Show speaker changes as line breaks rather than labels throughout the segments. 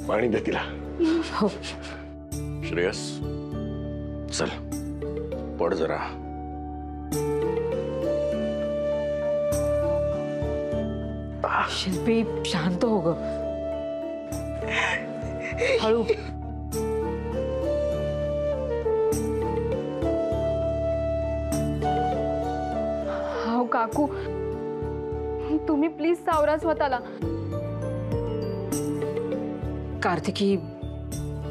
पाणी दे तिला.
हो.
श्रेयस चल पड जरा.
शिल्पी शांत हो ग. हळू.
हो काकू, तुम्ही प्लीज सावरा स्वतःला.
कार्तिकी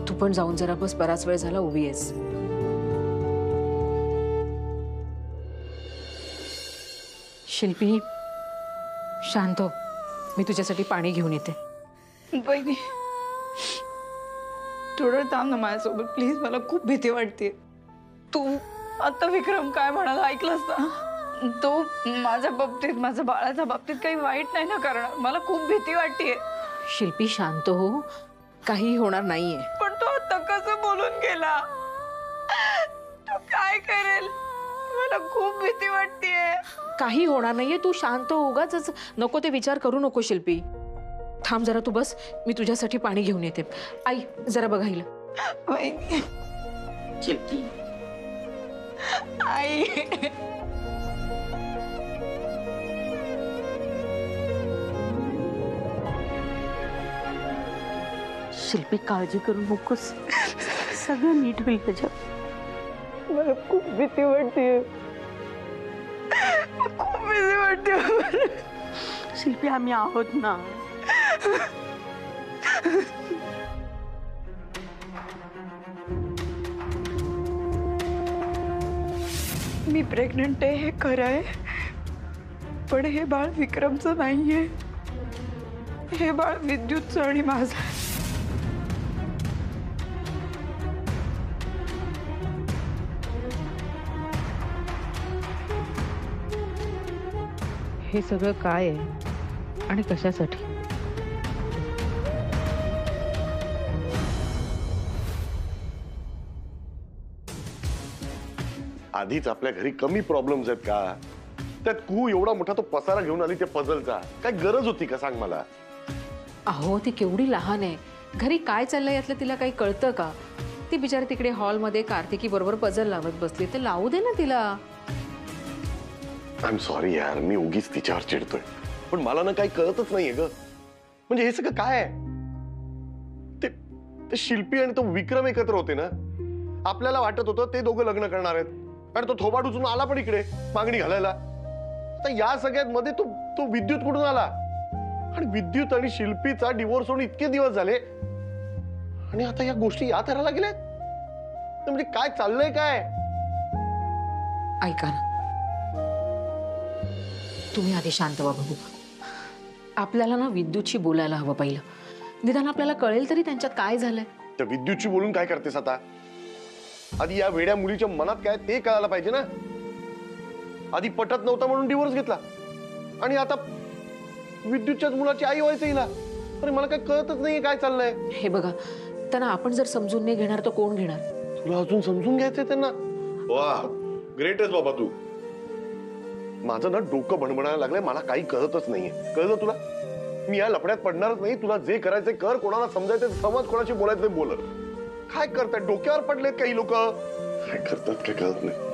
तू पण जाऊन जरा बस, बराच वेळ झाला उभी आहेस. शिल्पी शांत हो, मी तुझ्यासाठी पाणी घेऊन येते.
बहिणी थोडं थांब ना माझ्यासोबत प्लीज. मला खूप भीती वाटते. तू आता विक्रम काय म्हणाला ऐकलंस ना? तो माझ्या बाबतीत, माझ्या बाळाच्या बाबतीत काही वाईट नाही ना करणार. मला खूप भीती वाटते.
शिल्पी शांत हो, काही होणार नाहीये.
पण तो आता कसं बोलून गेला? तो काय करेल? मला खूप भीती वाटतेय.
काही होणार नाहीये, तू शांत हो. उगाच नको ते विचार करू नको. शिल्पी थांब जरा, तू बस, मी तुझ्यासाठी पाणी घेऊन येते. आई जरा बघायला.
शिल्पी आई.
शिल्पी काळजी करू नकोस, सगळं नीट होईल त्याच्या.
मला खूप भीती वाटते. खूप भीती वाटते.
शिल्पी आम्ही आहोत ना.
मी प्रेग्नंट आहे हे खरं आहे, पण हे बाळ विक्रमचं नाहीये. हे बाळ विद्युतचं आणि माझं.
हे सगळं काय आहे आणि कशासाठी?
आधीच आपल्या घरी कमी प्रॉब्लेम्स आहेत का? त्यात तू एवढा मोठा तो पसारा घेऊन आली त्या पझलचा. काय गरज होती का सांग मला?
अहो ती केवढी लहान आहे, घरी काय चाललंय यातलं तिला काही कळतं का? ती बिचारी तिकडे हॉलमध्ये कार्तिकी बरोबर पझल लावत बसली, तर लावू दे ना तिला.
आय एम सॉरी यार, मी उगीच तिच्यावर चिडतोय, पण मला ना काही कळतच नाहीये ग. म्हणजे हे सगळं काय आहे? ते शिल्पी आणि तो विक्रम एकत्र होते ना. आपल्याला वाटत होतं ते दोघं लग्न करणार आहेत, आणि तो थोबाड उचलून आला पण इकडे मागणी घालायला. तर या सगळ्यात मध्ये तो विद्युत कुठून आला? आणि विद्युत आणि शिल्पीचा डिवोर्स होऊन इतके दिवस झाले, आणि आता या गोष्टी या थराला गेल्यात. म्हणजे काय चाललंय काय?
ऐका ना, तुम्ही आधी शांत व्हा बघू. आपल्याला ना विद्युतशी बोलायला हवं पहिलं. निदान आपल्याला कळेल तरी त्यांच्यात काय झालंय.
त्या विद्युतशी बोलून काय करतेस आता? आधी या वेड्या मुलीच्या मनात काय ते कळायला पाहिजे ना. आधी पटत नव्हता म्हणून डिवोर्स घेतला, आणि आता विद्युतच्याच मुलाची आई व्हायचं हिला. अरे मला काय कळतच नाहीये काय चाललंय.
हे बघा, त्यांना आपण जर समजून नाही घेणार तर कोण घेणार?
तुला अजून समजून घ्यायचंय त्यांना? वा ग्रेट आहेस बाबा तू. माझं ना डोकं भणभणायला लागलंय, मला काही कळतच नाहीये. कळलं तुला? मी या लफड्यात पडणारच नाही. तुला जे करायचंय कर, कोणाला समजायचं समज, कोणाशी बोलायचं बोल. काय करताय? डोक्यावर पडलेत काही लोक. काय करतात काय कळत नाही.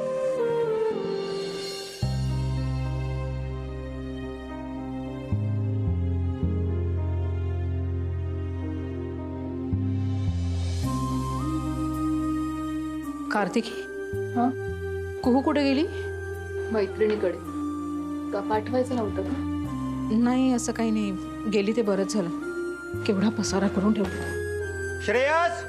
कार्तिकी,
हा
कुहू कुठे गेली?
मैत्रिणीकडे. का पाठवायचं नव्हतं का?
नाही असं काही नाही, गेली ते बरंच झालं. केवढा पसारा करून ठेवला.
श्रेयस,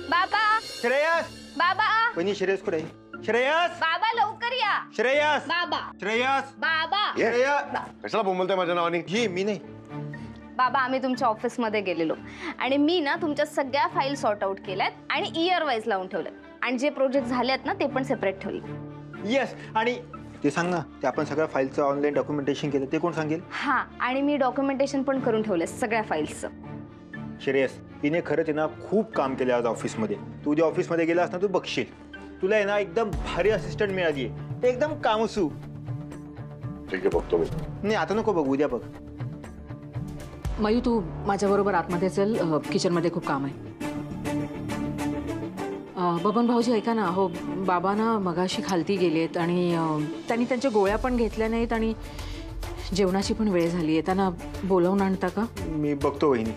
बाबा
श्रेयस,
बाबा
कोणी श्रेयस कुठे? श्रेयस,
बाबा लवकर या.
श्रेयस,
बाबा
श्रेयस,
बाबा
कशाला बोंबलताय माझ्या नावाने?
जी मी नाही.
बाबा आम्ही तुमच्या ऑफिसमध्ये गेलेलो, आणि मी ना तुमच्या सगळ्या फाईल सॉर्ट आउट केल्यात आणि इयर वाईज लावून ठेवल्यात, आणि जे प्रोजेक्ट झालेत ना ते पण सेपरेट ठेवले.
येस, आणि ते सांग ना, ते आपण सगळ्या फाईलचं ऑनलाईन डॉक्युमेंटेशन केलं ते कोण सांगेल?
हा, आणि मी डॉक्युमेंटेशन पण करून ठेवले सगळ्या फाईल्सचं.
श्रेयस, तिने खरंच आहे ना खूप काम केलं आज ऑफिसमध्ये. तू उद्या ऑफिसमध्ये गेलास ना तू बघशील, तुला आहे ना एकदम भारी असिस्टंट मिळाली आहे, एकदम कामसू.
ठीक आहे बघतो मी.
नाही आता नको बघ, उद्या बघ.
मयू तू माझ्याबरोबर आतमध्ये चल, किचनमध्ये खूप काम आहे. बबन भाऊजी ऐका ना, हो बाबा ना मगाशी खालती गेलेत आणि त्यांनी त्यांच्या गोळ्या पण घेतल्या नाहीत आणि जेवणाची पण वेळ झाली आहे. त्यांना बोलवून आणता का?
मी बघतो वहिनी.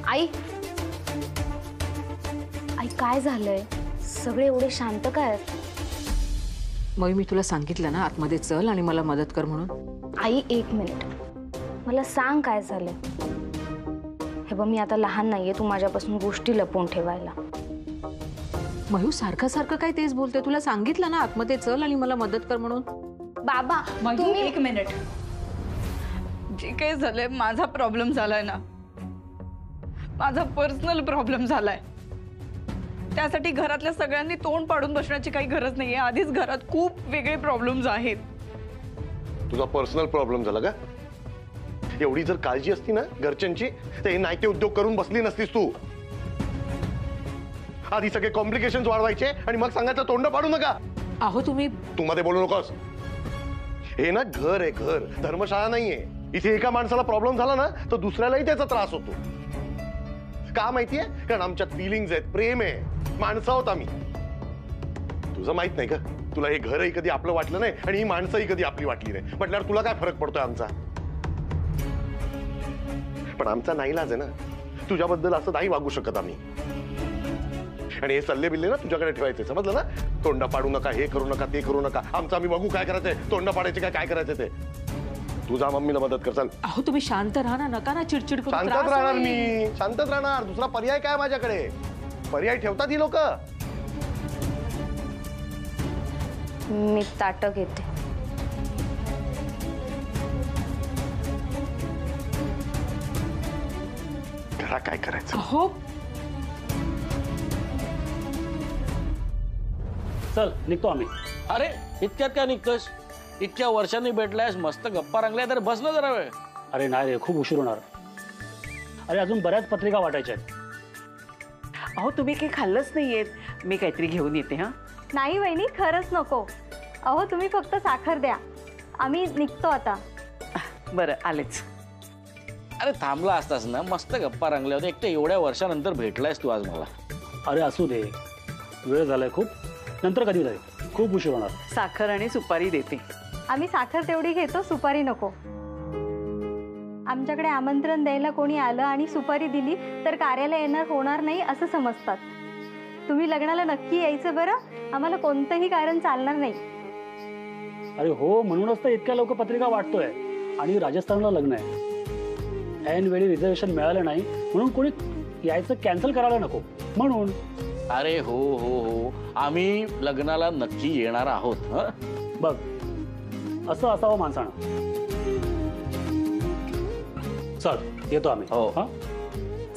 आई आई काय झालंय? सगळे एवढे शांत काय आहेत?
मयू मी तुला सांगितलं ना आतमध्ये चल आणि मला मदत कर म्हणून.
आई एक मिनिट, मला सांग काय झालंय. हे बघ मी आता लहान नाहीये तू माझ्यापासून गोष्टी लपवून ठेवायला.
मयू सारखं सारखं काय तेच बोलते. तुला सांगितलं ना आतमध्ये चल आणि मला मदत कर म्हणून.
बाबा
तुम्ही एक मिनिट. जे काही झालंय माझा प्रॉब्लेम झालाय ना, माझा पर्सनल प्रॉब्लेम झालाय. त्यासाठी घरातल्या सगळ्यांनी तोंड पाडून बसण्याची काही गरज नाहीये. आधीच घरात खूप वेगळे प्रॉब्लेम्स आहेत.
तुझा पर्सनल प्रॉब्लेम झाला का? एवढी जर काळजी असती ना घरच्यांची तर हे नाहीते उद्योग करून बसली नसतीस तू. आधी सगळे कॉम्प्लिकेशन्स वाढवायचे आणि मग सांगायचं तोंड पाडू नका.
अहो तुम्ही
तू मध्ये बोलू नकोस. हे ना घर आहे, घर, धर्मशाळा नाहीये. इथे एका माणसाला प्रॉब्लेम झाला ना तर दुसऱ्यालाही त्याचा त्रास होतो. का माहितीये? कारण आमच्यात फिलिंग्स आहेत, प्रेम आहे, माणसं आहोत आम्ही. तुझं माहित नाही का? तुला हे घरही कधी आपलं वाटलं नाही आणि ही माणसंही कधी आपली वाटली नाही. म्हटल्यावर तुला काय फरक पडतोय आमचा? पण आमचा नाईलाज आहे ना, तुझ्याबद्दल असं नाही वागू शकत आम्ही. आणि हे सल्ले बिल्ले ना तुझ्याकडे ठेवायचे, समजलं ना? तोंड पाडू नका, हे करू नका, ते करू नका. आमचं आम्ही बघू काय करायचंय. तोंड पाडायचे काय करायचंय ते. तुझा मम्मीला मदत करचाल.
अहो तुम्ही शांत राहा ना, नका ना चिडचिड करू.
शांतच
त्रास
राहणार
होईल.
मी, शांतच राहणार. दुसरा पर्याय काय माझ्याकडे? पर्याय ठेवतात ही लोक.
मी ताटं घेते.
घरा काय करायचं?
अहो
चल निघतो आम्ही. अरे इतक्यात काय निघतोस? इतक्या वर्षांनी भेटलायस, मस्त गप्पा रंगल्या, तर बस ना जरा वेळ. अरे नाही रे, खूप उशीर होणार. अरे अजून बऱ्याच पत्रिका वाटायच्या आहेत.
अहो तुम्ही काही खाल्लंच नाहीयेत. मी काहीतरी घेऊन येते. हा
नाही वहिनी, खरंच नको. अहो तुम्ही फक्त साखर द्या, आम्ही निघतो आता.
बरं आलेच.
अरे थांबला असतास ना, मस्त गप्पा रंगल्या होत्या. एकटे एवढ्या वर्षानंतर भेटलायस तू आज मला.
अरे असू दे, वेळ झालाय खूप, नंतर कधी जाईल, खूप उशीर होणार.
साखर आणि सुपारी देते.
आम्ही साखर तेवढी घेतो, सुपारी नको. आमच्याकडे आमंत्रण द्यायला कोणी आलं आणि सुपारी दिली तर कार्याला येणार होणार नाही असं समजतात. तुम्ही लग्नाला नक्की यायचं बरं, आम्हाला कोणतंही कारण चालणार नाही.
अरे हो, म्हणूनच तर इतक्या लवकर पत्रिका वाटतोय. आणि राजस्थानला लग्न आहे, ऐन वेळी रिझर्वेशन मिळालं नाही म्हणून कोणी यायचं कॅन्सल करायला नको म्हणून.
अरे हो हो हो, आम्ही लग्नाला नक्की येणार आहोत.
बघ असं असावं माणसानं. चल येतो आम्ही.
हो.
हा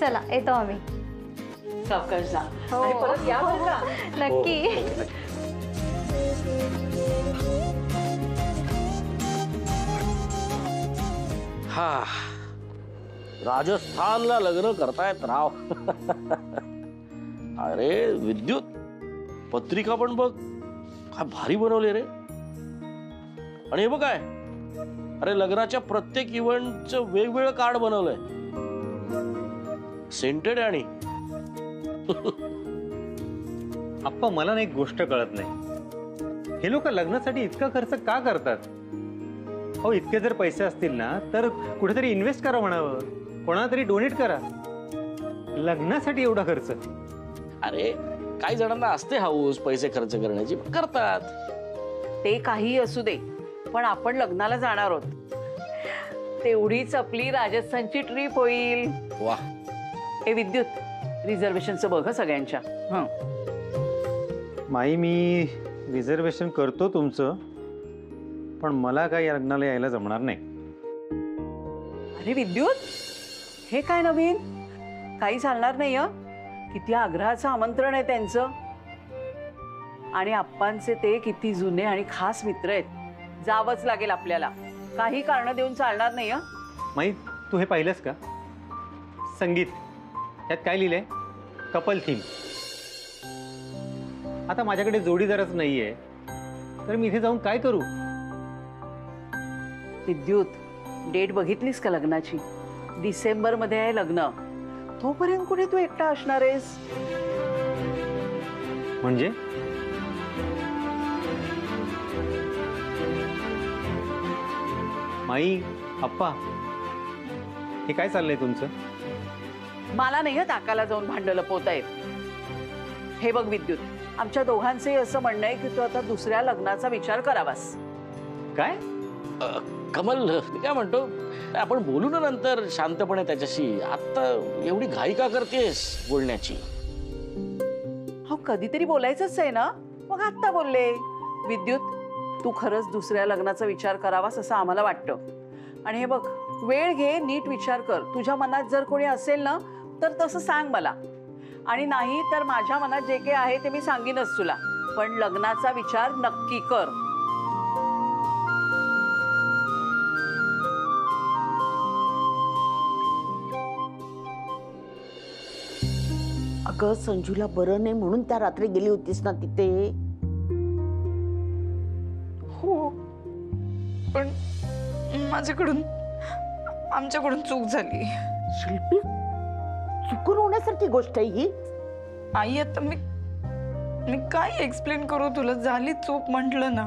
चला येतो आम्ही.
सावकाश जा.
हो.
आणि परत या बरं का?
नक्की.
हा, राजस्थानला लग्न करतायत राव. अरे विद्युत, पत्रिका पण बघ काय भारी बनवले रे. आणि हे बघ काय, अरे लग्नाच्या प्रत्येक इव्हेंटचं वेगवेगळं कार्ड बनवलंय, सेंटेड आणि.
आप्पा मला ना एक गोष्ट कळत नाही, हे लोक लग्नासाठी इतका खर्च का करतात? अहो इतके जर पैसे असतील ना तर कुठेतरी इन्व्हेस्ट करा म्हणावं, कोणाला तरी डोनेट करा. लग्नासाठी एवढा खर्च?
अरे काही जणांना असते हाऊस पैसे खर्च करण्याची, करतात.
ते काही असू दे, पण आपण लग्नाला जाणार आहोत, तेवढीच आपली राजस्थानची ट्रिप होईल.
वा.
हे विद्युत, रिझर्वेशनचं बघ सगळ्यांच्या. हं.
माई मी रिझर्वेशन करतो तुमचं, पण मला काही या लग्नाला यायला जमणार नाही.
अरे विद्युत, हे काय नवीन? काही चालणार नाही. किती आग्रहाचं आमंत्रण आहे त्यांचं, आणि आप्पांचे ते किती जुने आणि खास मित्र आहेत. जावंच लागेल आपल्याला, काही कारण देऊन चालणार नाही.
माई तू हे पाहिलंस का? संगीत, त्यात काय लिहिलंय? Couple theme. आता माझ्याकडे जोडीदारच नाहीये, तर मी इथे जाऊन काय करू?
विद्युत, डेट बघितलीस का लग्नाची? डिसेंबरमध्ये आहे लग्न. तोपर्यंत कुठे तू एकटा असणार आहेस?
म्हणजे माई, आप्पा, हे काय चाललंय तुमचं?
मला नाही ताकाला जाऊन भांडं लपवता येत. हे बघ विद्युत, आमच्या दोघांचंही असं म्हणणं आहे की तू आता दुसऱ्या लग्नाचा विचार करावास.
काय?
कमल, मी काय म्हणतो, आपण बोलू ना नंतर शांतपणे त्याच्याशी. आता एवढी घाई का करतेस बोलण्याची?
हो, कधीतरी बोलायचंच आहे ना, मग आत्ता बोलले. विद्युत, तू खरंच दुसऱ्या लग्नाचा विचार करावास असं आम्हाला वाटतं. आणि हे बघ, वेळ घे, नीट विचार कर. तुझ्या मनात जर कोणी असेल ना तर तसं सांग मला, आणि नाही तर माझ्या मनात जे काही आहे ते मी सांगीनच तुला. पण लग्नाचा विचार नक्की कर.
अगं, संजूला बरं नाही म्हणून त्या रात्री गेली होतीस ना तिथे?
हो, पण आमच्याकडून चूक झाली.
शिल्पी, चुकून होण्यासारखी गोष्ट आहे ही.
आई, आता मी काय एक्सप्लेन करू तुला? झाली चूक म्हटलं ना.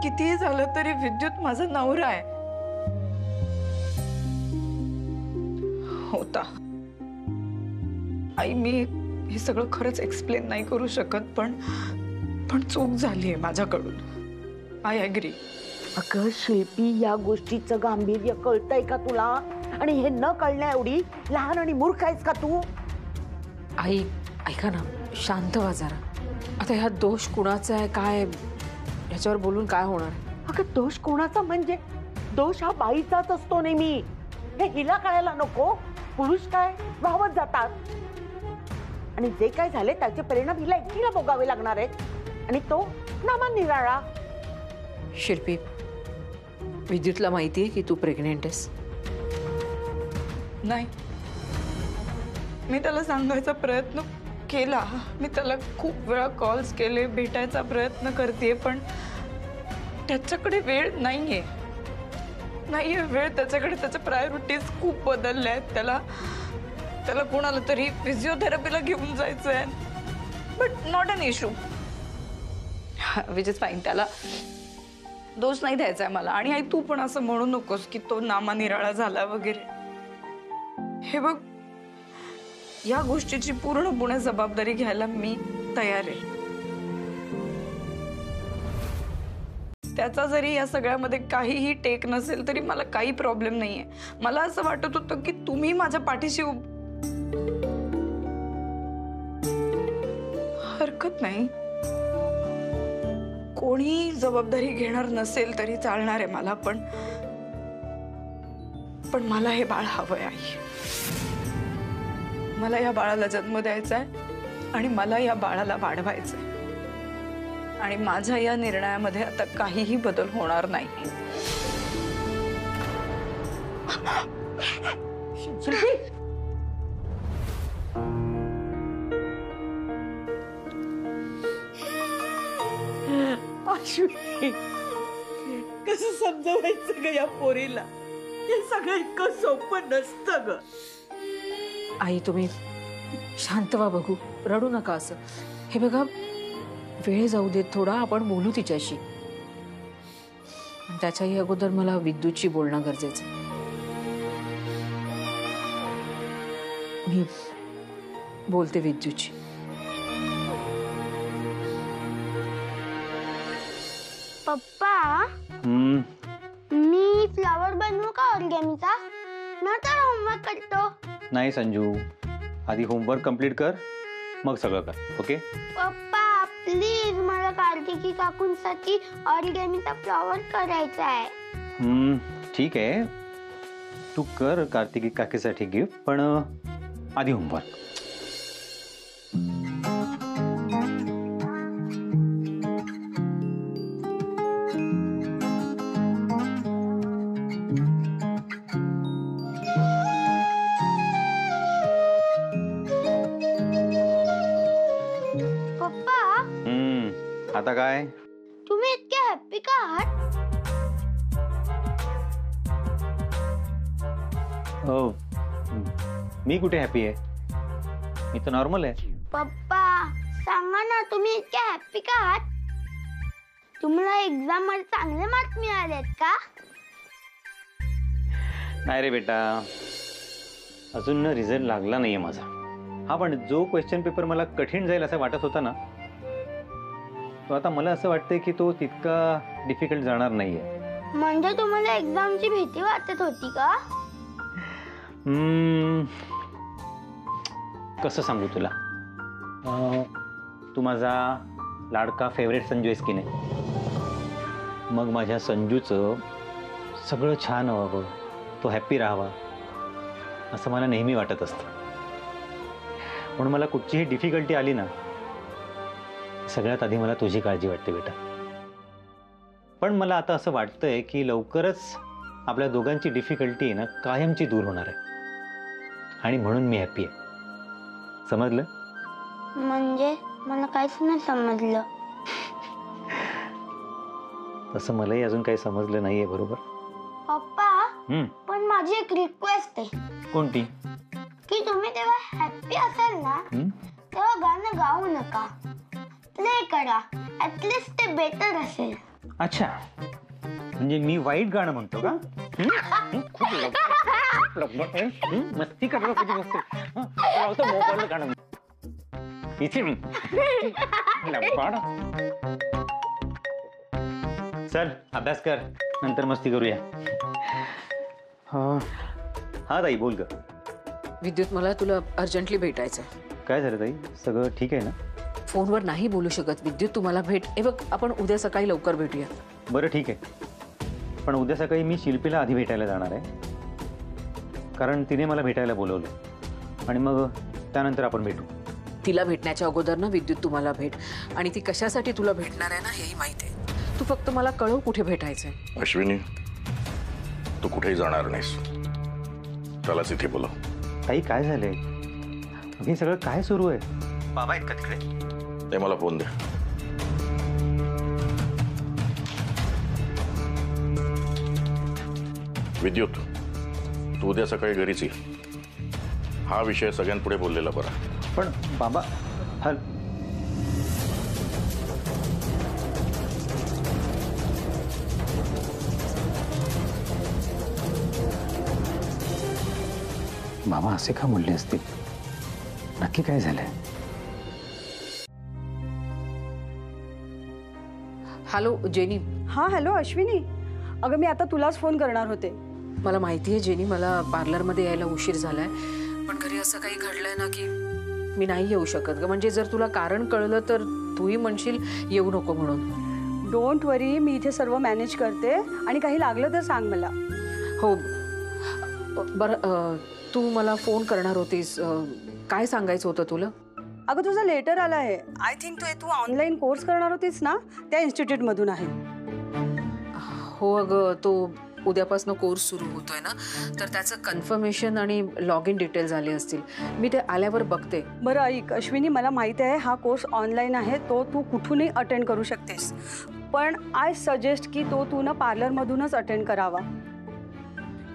कितीही झालं तरी विद्युत माझा नवरा आहे. होता. आई, मी हे सगळं खरंच एक्सप्लेन नाही करू शकत, पण चूक झाली आहे माझ्याकडून. I agree.
अगं शिल्पी, या गोष्टीचं गांभीर्य कळतंय का तुला? आणि हे न कळण्या एवढी लहान आणि मूर्ख आहेस का तू?
आई, ऐका ना, शांत व्हा जरा. आता ह्या दोष कुणाचा आहे, काय याच्यावर बोलून काय होणार?
अगं, दोष कोणाचा म्हणजे? दोष हा बाईचाच असतो नेहमी. हे हिला कळायला नको? पुरुष काय वाहवत जातात, आणि जे काय झाले त्याचे परिणाम हिला एकटीला भोगावे लागणार आहेत, आणि तो नामानिराळा.
शिल्पी, विद्युतला माहिती आहे की तू प्रेग्नेंट आहेस?
नाही, मी त्याला सांगायचा प्रयत्न केला. मी त्याला खूप वेळा कॉल्स केले, भेटायचा प्रयत्न करते, पण त्याच्याकडे वेळ नाहीये वेळ त्याच्याकडे. त्याच्या प्रायोरिटीज खूप बदलल्या आहेत. त्याला कोणाला तरी फिजिओथेरपीला घेऊन जायचंय. But not an issue, which is fine. त्याला दोष नाही द्यायचा आहे मला. आणि आई, तू पण असं म्हणू नकोस की तो नामानिराळा झाला वगैरे. हे बघ, या गोष्टीची पूर्णपणे जबाबदारी घ्यायला मी तयार आहे. त्याचा जरी या सगळ्यामध्ये काहीही टेक नसेल तरी मला काही प्रॉब्लेम नाहीये. मला असं वाटत होतं की तुम्ही माझ्या पाठीशी हरकत नाही. कोणी जबाबदारी घेणार नसेल तरी चालणार आहे मला, पण मला हे बाळ हवंय आई. मला या बाळाला जन्म द्यायचा आहे आणि मला या बाळाला वाढवायचंय. आणि माझ्या या निर्णयामध्ये आता काहीही बदल होणार नाही.
कसं समजवायचं ग या पोरीला? हे सगळं इतकं सोपं नसतं ग.
आई, तुम्ही शांत व्हा. बघू, रडू नका असं. हे बघा, वेळ जाऊ देत थोडा, आपण बोलू तिच्याशी. त्याच्याही अगोदर मला विद्युतशी बोलणं गरजेचं. मी बोलते विद्युतशी.
पप्पा, मी फ्लावर बनवू का ऑर्गेमीचा? नंतर होमवर्क करतो.
नाही संजू, आधी होमवर्क कंप्लीट कर, मग सगळं कर. ओके?
पप्पा प्लीज, मला कार्तिकी काकूंसाठी ऑर्गेमीचा फ्लावर करायचा आहे.
ठीक आहे, तू कर कार्तिकी काकीसाठी गिफ्ट, पण आधी होमवर्क. आता काय?
हॅपी का आहात?
हो, मी कुठे हॅपी आहे? मी तर नॉर्मल आहे.
पप्पा सांगा ना, तुम्ही इतके हॅपी का आहात? तुम्हाला एक्झाम मध्ये चांगले मार्क मिळालेत का?
नाही रे बेटा, अजून रिझल्ट लागला नाहीये माझा. हा, पण जो क्वेश्चन पेपर मला कठीण जाईल असं वाटत होता ना, तो आता मला असं वाटतंय की तो तितका डिफिकल्ट जाणार नाहीये.
म्हणजे तुम्हाला एक्झामची भीती वाटत होती का?
कसं सांगू तुला? तू माझा लाडका फेवरेट संजू आहेस की नाही? मग माझ्या संजूचं सगळं छान व्हावं, तो हॅप्पी राहावा असं मला नेहमी वाटत असतं. म्हणून मला कुठचीही डिफिकल्टी आली ना, सगळ्यात आधी मला तुझी काळजी वाटते बेटा. पण मला आता असं वाटतंय की लवकरच आपल्या दोघांची डिफिकल्टी आहे ना कायमची दूर होणार आहे, आणि म्हणून मी हॅपी आहे. समजलं?
म्हणजे मला काहीच नाही समजलं.
तसं मलाही अजून काही समजलं नाहीये. बरोबर
पप्पा, पण माझी एक रिक्वेस्ट आहे.
कोणती?
की तुम्ही तेव्हा हॅपी असाल ना, तेव्हा गाणं गाऊ नका, प्ले करा. ऍटलीस्ट ते बेटर असेल.
अच्छा, म्हणजे मी वाईट गाणं म्हणतो का? मस्ती करतो किती मस्ती. मोबाईल गाणं इथे चल अभ्यास कर, नंतर मस्ती करूया. हा ताई बोल ग.
विद्युत, मला तुला अर्जंटली भेटायचंय.
काय झालं ताई? सगळं ठीक आहे ना?
फोनवर नाही बोलू शकत विद्युत, तुम्हाला भेट. हे बघ, आपण उद्या सकाळी लवकर भेटूया.
बरं ठीक आहे, पण उद्या सकाळी मी शिल्पीला आधी भेटायला जाणार आहे, कारण तिने मला भेटायला बोलवलं, आणि मग त्यानंतर आपण भेटू.
तिला भेटण्याच्या अगोदर ना विद्युत तुम्हाला भेट, आणि ती कशासाठी तुला भेटणार आहे ना हेही माहिती आहे. तू फक्त मला कळव कुठे भेटायचंय.
अश्विनी, तू कुठेही जाणार नाहीस, त्यालाच इथे बोलव.
ताई काय झालंय? हे सगळं काय सुरू आहे? बाबा आहेत का तिकडे?
ते मला फोन दे. विद्युत, तू उद्या सकाळी घरीच ये. हा विषय सगळ्यांपुढे बोललेला बरा.
पण बाबा, बाबा असे का बोलले असतील? नक्की काय झालंय?
Hello jenny.
हां हॅलो अश्विनी, अगं मी आता तुलाच फोन करणार होते.
मला माहिती आहे जेनी, मला पार्लरमध्ये यायला उशीर झालाय, पण घरी असं काही घडलंय ना की मी नाही येऊ शकत ग. म्हणजे जर तुला कारण कळलं तर तूही म्हणशील येऊ नको म्हणून.
डोंट वरी, मी इथे सर्व मॅनेज करते, आणि काही लागलं तर सांग मला.
हो बरं, तू मला फोन करणार होतीस, काय सांगायचं होतं तुला?
अगं तुझा लेटर आला आहे. आय थिंक तू ऑनलाईन कोर्स करणार होतीस ना, त्या इन्स्टिट्यूटमधून आहे.
हो अगं, तो उद्यापासून कोर्स सुरू होतोय ना, तर त्याचं कन्फर्मेशन आणि लॉग इन डिटेल्स आले असतील. मी ते आल्यावर बघते.
बरं ऐक अश्विनी, मला माहिती आहे हा कोर्स ऑनलाईन आहे, तो तू कुठूनही अटेंड करू शकतेस, पण आय सजेस्ट की तो तू ना पार्लरमधूनच अटेंड करावा.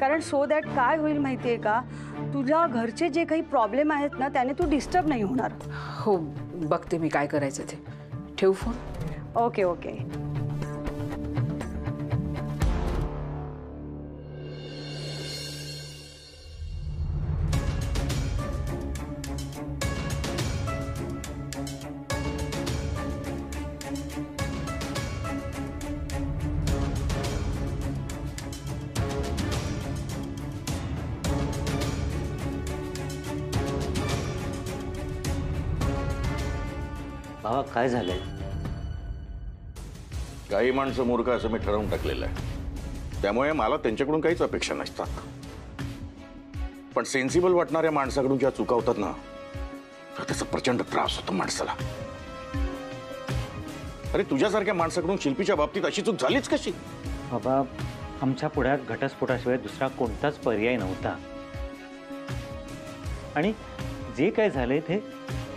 कारण सो दॅट काय होईल माहिती आहे का, तुझ्या घरचे जे काही प्रॉब्लेम आहेत ना त्याने तू डिस्टर्ब नाही होणार.
हो बघते मी काय करायचं ते. ठेवू फोन?
Okay okay.
बाबा काय झालंय?
काही माणसं मूर्ख असं मी ठरवून टाकलेलं आहे, त्यामुळे मला त्यांच्याकडून काहीच अपेक्षा नसतात. पण सेन्सिबल वाटणाऱ्या माणसाकडून ज्या चुका होतात ना, तर त्याचा प्रचंड त्रास होतो माणसाला. अरे तुझ्यासारख्या माणसाकडून शिल्पीच्या बाबतीत अशी चूक झालीच कशी?
बाबा, आमच्या पुढ्यात घटस्फोटाशिवाय दुसरा कोणताच पर्याय नव्हता, आणि जे काय झालंय ते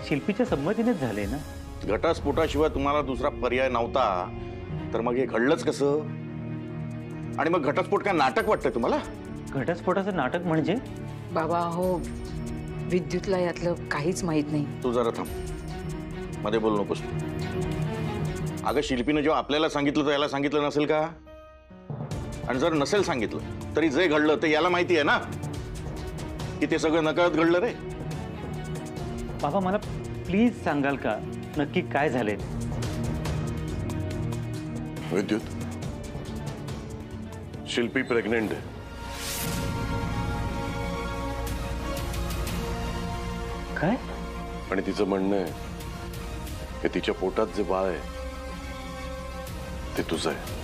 शिल्पीच्या संमतीनेच झालंय ना.
घटस्फोटाशिवाय तुम्हाला दुसरा पर्याय नव्हता तर मग हे घडलंच कसं? आणि मग घटस्फोट काय नाटक वाटतंय तुम्हाला?
घटस्फोटाचं नाटक म्हणजे?
बाबा हो, विद्युतला यातलं काहीच माहित नाही.
तू जरा थांब, मध्ये बोलू नकोस. अगं शिल्पीनं जेव्हा आपल्याला सांगितलं तर याला सांगितलं नसेल का? आणि जर नसेल सांगितलं तरी जे घडलं ते याला माहिती आहे ना की ते सगळं नकळत घडलं रे.
बाबा मला प्लीज सांगाल का नक्की काय झालंय?
विद्युत, शिल्पी प्रेग्नेंट आहे.
काय?
आणि तिचं म्हणणं आहे की तिच्या पोटात जे बाळ आहे ते तुझं आहे.